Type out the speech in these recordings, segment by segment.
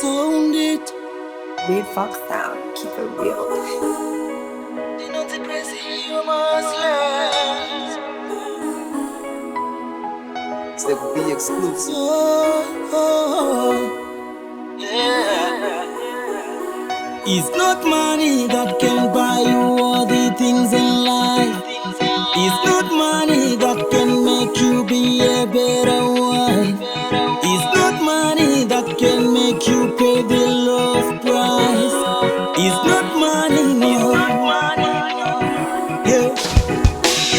sound it. Big Fox Sound, keep it real. They not the crazy, you must learn. It's the be exclusive. Yeah. It's not money that can buy you all the things in life. It's not money that can make you be a better wife. It's not money that can make you pay the love price. It's not money, no. Yeah.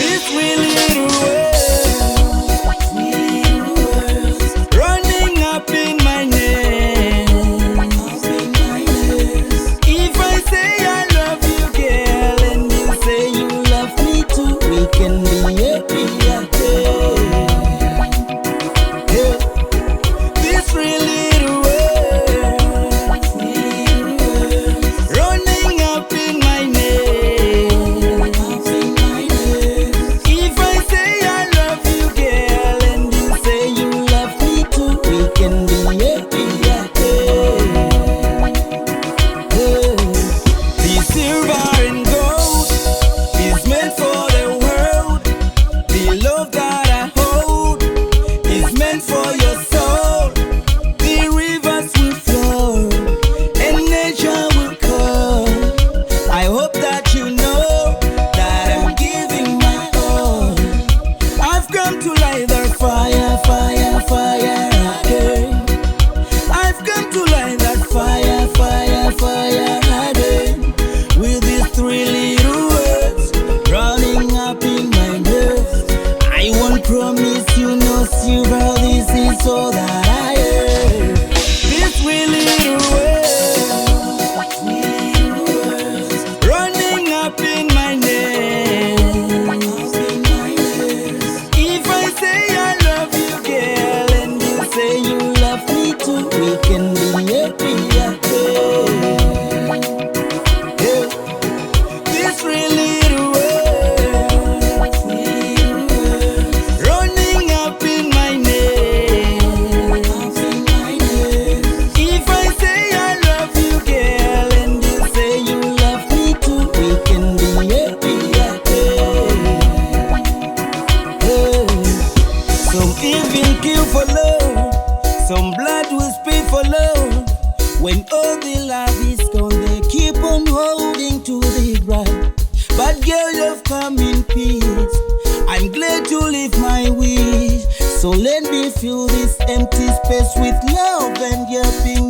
It's really the words running up in my name. If I say I love you, girl, and you say you love me too, we can be happy again. Yeah. This really the words running up in my name. If I say I love you, girl, and you say you love me too, we can be happy again. Yeah. The silver and gold is meant for the world. The love that I hold is meant for your soul. The rivers will flow and nature will come. I hope that you know that I'm giving my all. I've come to light that fire, fire, fire again. I've come to light that fire, fire, fire again. With these three little words running up in my nerves, I won't promise you no silver. This is all that I am. These three little words running up in my name. If I say I love you, girl, and you say you love me too, we can be happy again. Yeah. This really the words running up in my name. If I say I love you, girl, and you say you love me too, we can be happy again. Yeah. Some even kill for love, some blood will spill for love. When all the love is gone, they keep on holding to the ground. But girl, you've come in peace. I'm glad to live my wish. So let me fill this empty space with love and helping